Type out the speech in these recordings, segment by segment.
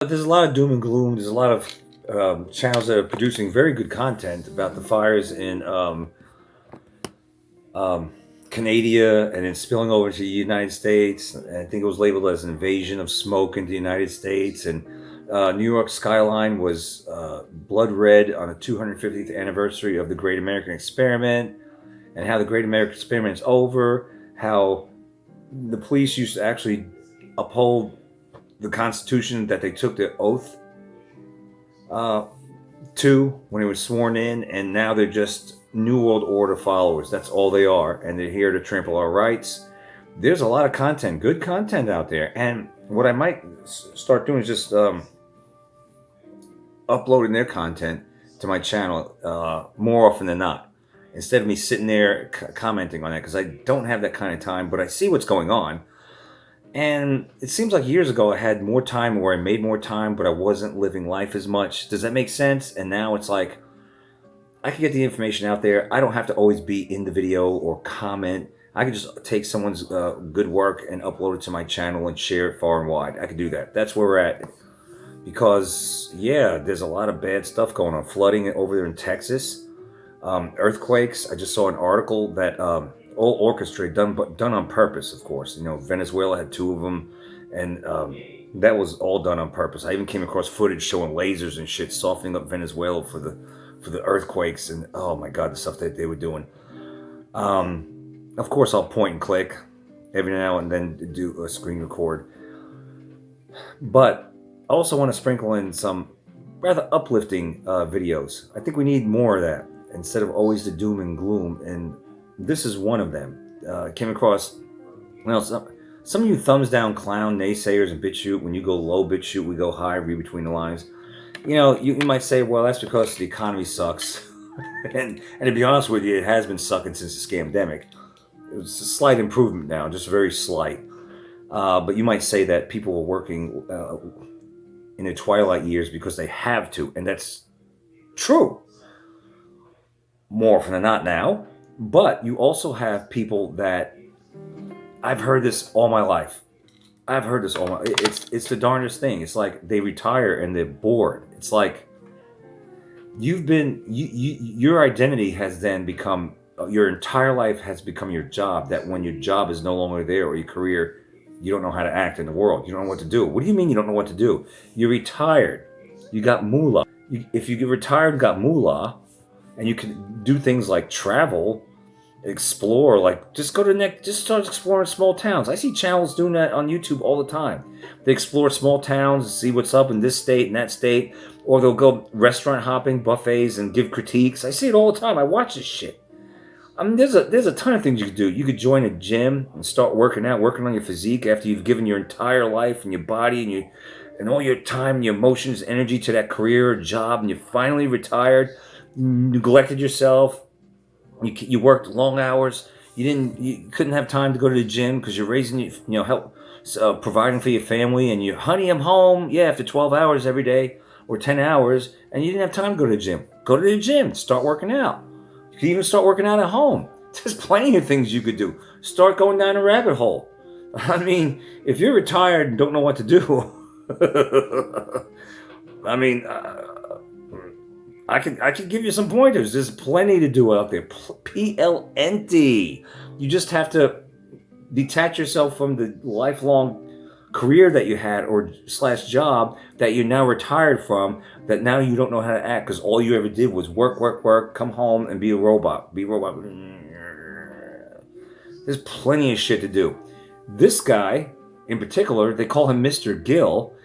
There's a lot of doom and gloom. There's a lot of channels that are producing very good content about the fires in um, Canada and then spilling over to the United States. And I think it was labeled as an invasion of smoke into the United States. And New York skyline was blood red on the 250th anniversary of the Great American Experiment, and how the Great American Experiment is over. How the police used to actually uphold the Constitution that they took the oath uh, to when they were sworn in, and now they're just New World Order followers. That's all they are, and they're here to trample our rights. There's a lot of content, good content out there, and what I might start doing is just uploading their content to my channel more often than not, instead of me sitting there commenting on it, because I don't have that kind of time, but I see what's going on. And it seems like years ago I had more time, or I made more time, but I wasn't living life as much. Does that make sense? And now it's like I can get the information out there. I don't have to always be in the video or comment. I can just take someone's good work and upload it to my channel and share it far and wide. I can do that. That's where we're at. Because, yeah, there's a lot of bad stuff going on. Flooding over there in Texas. Earthquakes. I just saw an article that all orchestrated, done on purpose, of course. You know, Venezuela had 2 of them, and that was all done on purpose. I even came across footage showing lasers and shit softening up Venezuela for the earthquakes, and oh my god, the stuff that they were doing. Of course, I'll point and click every now and then, do a screen record, but I also want to sprinkle in some rather uplifting videos. I think we need more of that instead of always the doom and gloom, and this is one of them. I came across, well, some of you thumbs down clown naysayers and BitChute. When you go low BitChute, we go high, read between the lines. You know, you might say, well, that's because the economy sucks. and to be honest with you, it has been sucking since the scamdemic. It was a slight improvement now, just very slight. But you might say that people are working in their twilight years because they have to, and that's true. More often than not now. But you also have people that, I've heard this all my life. It's the darndest thing. It's like they retire and they're bored. It's like your identity has then become, your entire life has become your job. That when your job is no longer there, or your career, you don't know how to act in the world. You don't know what to do. What do you mean you don't know what to do? You're retired. You got moolah. If you get retired and got moolah, and you can do things like travel, explore, like just start exploring small towns. I see channels doing that on YouTube all the time. They explore small towns, see what's up in this state and that state, or they'll go restaurant hopping, buffets, and give critiques. I see it all the time. I watch this shit. I mean, there's a ton of things you could do. You could join a gym and start working out, working on your physique after you've given your entire life and your body and all your time and your emotions, energy to that career or job, and you're finally retired, neglected yourself. You worked long hours. You couldn't have time to go to the gym because you're raising, help, providing for your family, and honey, I'm home. Yeah, after 12 hours every day or 10 hours, and you didn't have time to go to the gym. Go to the gym. Start working out. You can even start working out at home. There's plenty of things you could do. Start going down a rabbit hole. I mean, if you're retired and don't know what to do, I mean. I can give you some pointers. There's plenty to do out there. Plenty. You just have to detach yourself from the lifelong career that you had or / job that you're now retired from, that now you don't know how to act because all you ever did was work, come home and be a robot. There's plenty of shit to do. This guy, in particular, they call him Mr. Gill.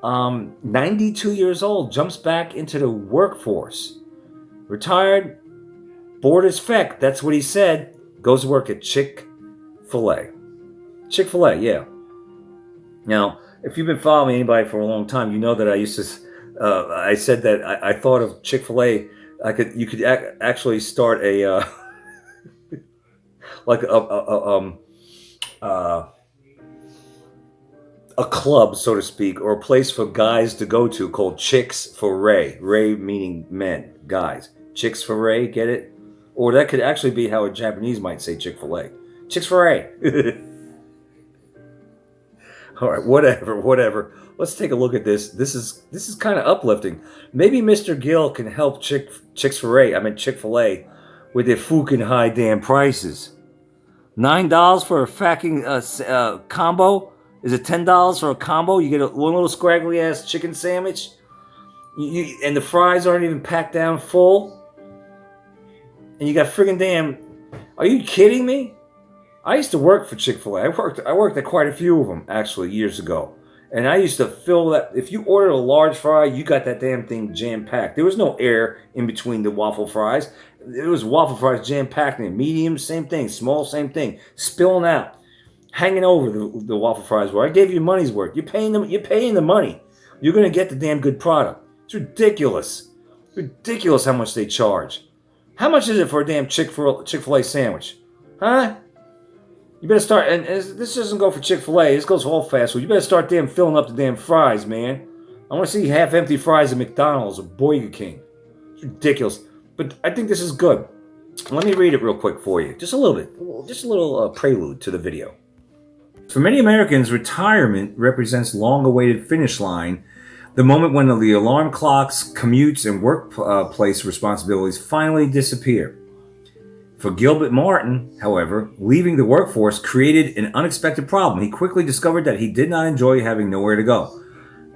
92 years old, jumps back into the workforce. Retired, bored as feck. That's what he said. Goes to work at Chick-fil-A. Chick-fil-A, yeah. Now, if you've been following anybody for a long time, you know that I used to. I said that I thought of Chick-fil-A. You could actually start a like a club, so to speak, or a place for guys to go to called Chicks for Ray. Ray meaning men, guys. Chicks for Ray, get it? Or that could actually be how a Japanese might say Chick-fil-A. Chicks for Ray. All right, whatever. Let's take a look at this. This is kind of uplifting. Maybe Mr. Gill can help Chick-fil-A with their fucking high damn prices. $9 for a fucking combo? Is it $10 for a combo? You get one little scraggly ass chicken sandwich, and the fries aren't even packed down full, and you got friggin' damn. Are you kidding me? I used to work for Chick-fil-A. I worked at quite a few of them actually years ago, and I used to fill that. If you ordered a large fry, you got that damn thing jam packed. There was no air in between the waffle fries. It was waffle fries jam packed in. Medium, same thing. Small, same thing. Spilling out, hanging over the waffle fries. Where I gave you money's worth. You're paying them. You're paying the money. You're gonna get the damn good product. It's ridiculous. Ridiculous how much they charge. How much is it for a damn Chick-fil-A sandwich? Huh? You better start, and this doesn't go for Chick-fil-A, this goes for all fast food. You better start damn filling up the damn fries, man. I want to see half-empty fries at McDonald's or Burger King. It's ridiculous. But I think this is good. Let me read it real quick for you. Just a little bit. Just a little prelude to the video. For many Americans, retirement represents long-awaited finish line, the moment when the alarm clocks, commutes, and workplace responsibilities finally disappear. For Gilbert Martin, however, leaving the workforce created an unexpected problem. He quickly discovered that he did not enjoy having nowhere to go.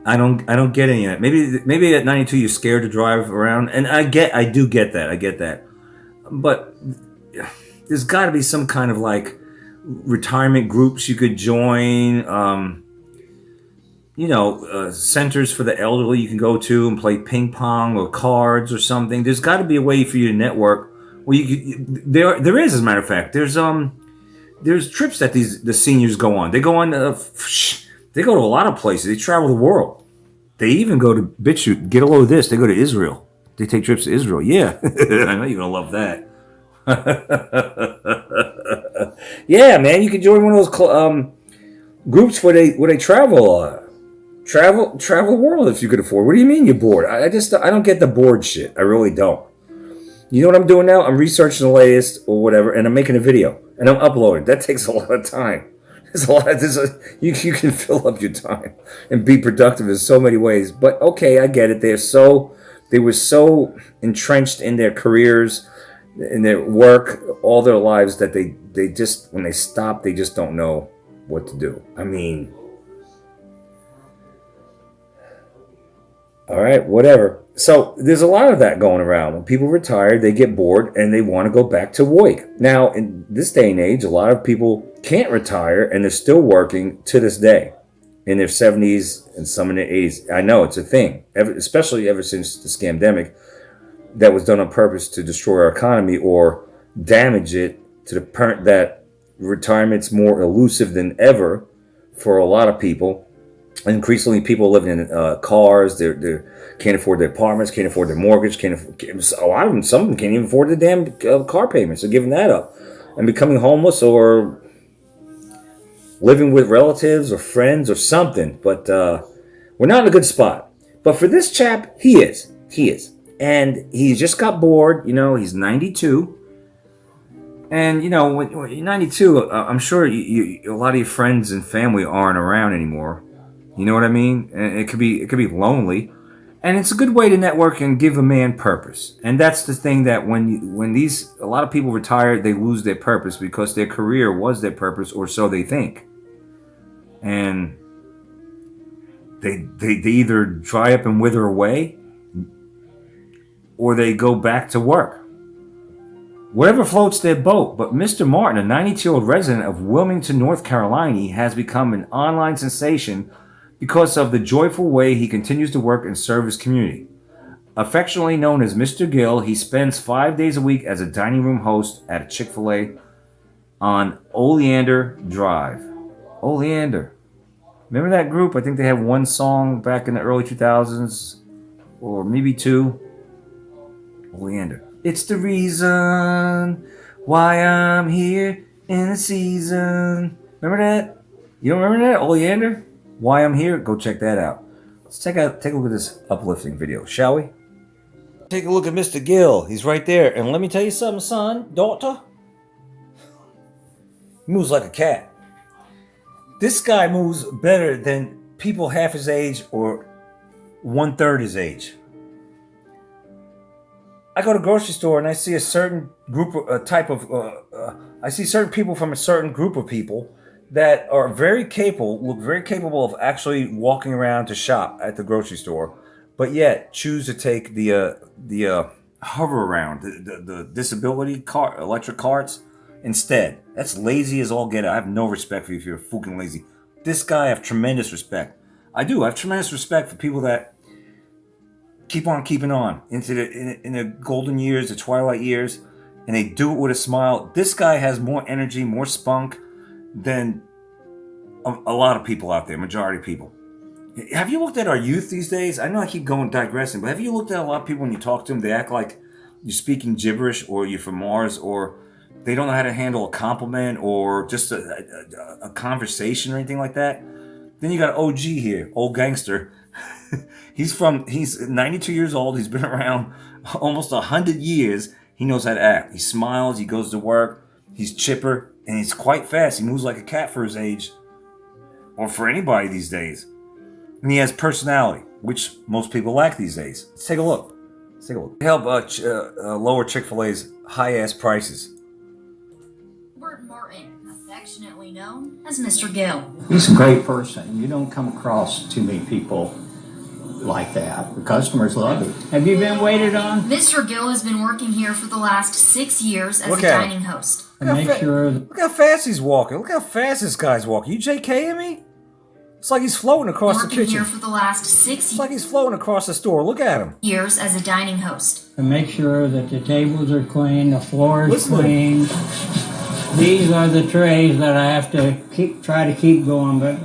I don't get any of it. Maybe at 92 you're scared to drive around, and I do get that. But there's got to be some kind of like retirement groups you could join. Centers for the elderly you can go to and play ping pong or cards or something. There's got to be a way for you to network. Well, there is, as a matter of fact. There's trips that the seniors go on. They go on. They go to a lot of places. They travel the world. They even go to BitChute. Get a load of this. They go to Israel. They take trips to Israel. Yeah, I know you're gonna love that. Yeah, man, you can join one of those groups where they travel the world if you could afford. What do you mean you're bored? I don't get the bored shit. I really don't. You know what I'm doing now? I'm researching the latest or whatever, and I'm making a video, and I'm uploading. That takes a lot of time. You can fill up your time and be productive in so many ways. But okay, I get it. They were so entrenched in their careers, in their work, all their lives that they just, when they stop, they just don't know what to do. I mean, all right, whatever. So there's a lot of that going around. When people retire, they get bored and they want to go back to work. Now, in this day and age, a lot of people can't retire and they're still working to this day in their 70s and some in their 80s. I know it's a thing, especially ever since the scamdemic that was done on purpose to destroy our economy or damage it to the point that retirement's more elusive than ever for a lot of people. Increasingly, people living in cars. They can't afford their apartments, can't afford their mortgage. A lot of them, some of them can't even afford the damn car payments. They're giving that up and becoming homeless or living with relatives or friends or something. But we're not in a good spot. But for this chap, he is, and he just got bored. You know, he's 92. And, you know, when you're 92, I'm sure a lot of your friends and family aren't around anymore. You know what I mean? And it could be lonely. And it's a good way to network and give a man purpose. And that's the thing that when a lot of people retire, they lose their purpose because their career was their purpose, or so they think. And they either dry up and wither away, or they go back to work. Whatever floats their boat. But Mr. Martin, a 92-year-old resident of Wilmington, North Carolina, has become an online sensation because of the joyful way he continues to work and serve his community. Affectionately known as Mr. Gill, he spends 5 days a week as a dining room host at a Chick-fil-A on Oleander Drive. Oleander. Remember that group? I think they had one song back in the early 2000s, or maybe two. Oleander. It's the reason why I'm here in the season. Remember that? You don't remember that? Oleander? Why I'm here? Go check that out. Let's take a look at this uplifting video, shall we? Take a look at Mr. Gill. He's right there. And let me tell you something, son, daughter. He moves like a cat. This guy moves better than people half his age or 1/3 his age. I go to the grocery store and I see a certain group of I see certain people from a certain group of people that are look very capable of actually walking around to shop at the grocery store, but yet choose to take the hover around, the disability car, electric carts instead. That's lazy as all get out. I have no respect for you if you're fucking lazy. This guy, I have tremendous respect. I do. I have tremendous respect for people that keep on keeping on into in the golden years, the twilight years, and they do it with a smile. This guy has more energy, more spunk than a lot of people out there, majority of people. Have you looked at our youth these days? I know I keep going digressing, but have you looked at a lot of people when you talk to them, they act like you're speaking gibberish or you're from Mars, or they don't know how to handle a compliment or just a conversation or anything like that? Then you got OG here, old gangster. He's 92 years old. He's been around almost 100 years. He knows how to act. He smiles. He goes to work. He's chipper, and he's quite fast. He moves like a cat for his age, or for anybody these days. And he has personality, which most people lack these days. Let's take a look. Help lower Chick-fil-A's high-ass prices. Bert Martin, affectionately known as Mr. Gill. He's a great person. You don't come across too many people like that. The customers love it. Have you been waited on? Mr. Gill has been working here for the last 6 years as a dining host. Look how fast he's walking. Look how fast this guy's walking. You JKing me? It's like he's floating across the kitchen. Working here for the last 6 It's like he's floating across the store. Look at him. years as a dining host. And make sure that the tables are clean, the floor is clean. These are the trays that I have to try to keep going, but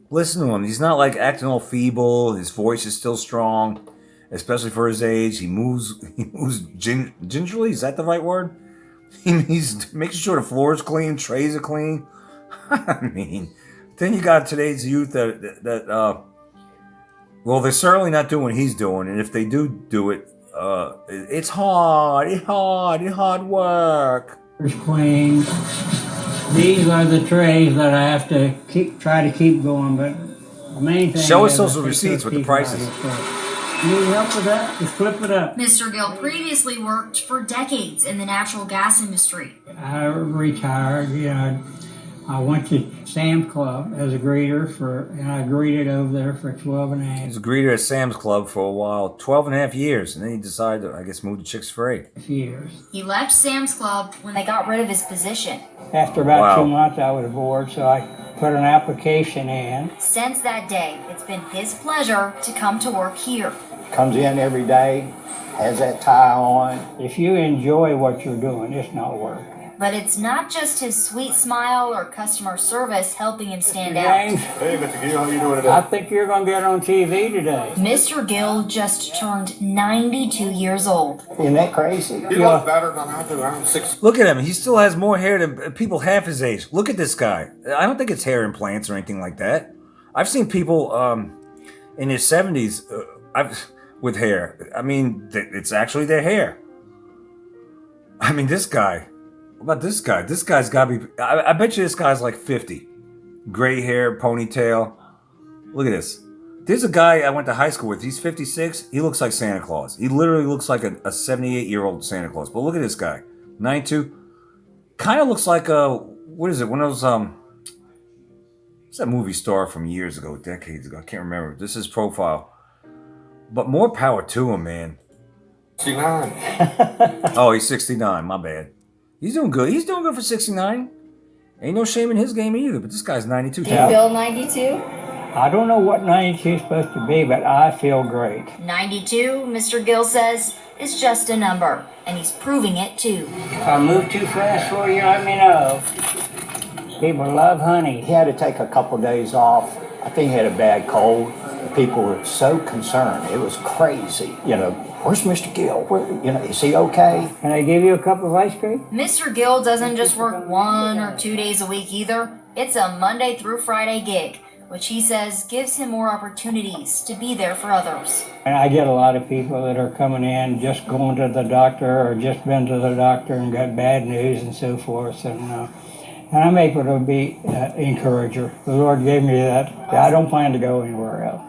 Listen to him. He's not like acting all feeble. His voice is still strong, especially for his age. He moves gingerly. Is that the right word? He's making sure the floor is clean, trays are clean. I mean, then you got today's youth well, they're certainly not doing what he's doing, and if they do it, it's hard work. it's clean. These are the trays that I have to try to keep going, but the main thing Show us is those I receipts with the keep prices. out of it. You need help with that? Just flip it up. Mr. Gill previously worked for decades in the natural gas industry. I retired, I went to Sam's Club as a greeter and I greeted over there for 12 and a He half was a greeter at Sam's Club for a while, 12 and a half years, and then he decided to, I guess, move to Chick-fil-A. years. He left Sam's Club when they got rid of his position. After about Wow. 2 months, I was bored, so I put an application in. Since that day, it's been his pleasure to come to work here. Comes in every day, has that tie on. If you enjoy what you're doing, it's not work. But it's not just his sweet smile or customer service helping him stand out. James, Hey, Mr. Gill, how you doing I today? think you're going to get on TV today. Mr. Gill just turned 92 years old. Isn't that crazy? You look better than I do. I'm 60. Look at him. He still has more hair than people half his age. Look at this guy. I don't think it's hair implants or anything like that. I've seen people in their 70s with hair. I mean, it's actually their hair. I mean, this guy. What about this guy? This guy's got to be... I bet you this guy's like 50. Gray hair, ponytail. Look at this. There's a guy I went to high school with. He's 56. He looks like Santa Claus. He literally looks like a 78-year-old Santa Claus. But look at this guy. 92. Kind of looks like a... What is it? One of those... What's that movie star from years ago, decades ago? I can't remember. This is his profile. But more power to him, man. 69. Oh, he's 69. My bad. He's doing good. He's doing good for 69. Ain't no shame in his game either, but this guy's 92. Do you feel 92? I don't know what 92 is supposed to be, but I feel great. 92, Mr. Gill says, is just a number, and he's proving it too. If I move too fast for you, let me know. People love honey. He had to take a couple days off. I think he had a bad cold. People were so concerned. It was crazy. Where's Mr. Gill? Is he okay? Can I give you a cup of ice cream? Mr. Gill doesn't just work 1 or 2 days a week either. It's a Monday through Friday gig, which he says gives him more opportunities to be there for others. And I get a lot of people that are coming in just going to the doctor or just been to the doctor and got bad news and so forth. And And I'm able to be an encourager. The Lord gave me that. I don't plan to go anywhere else.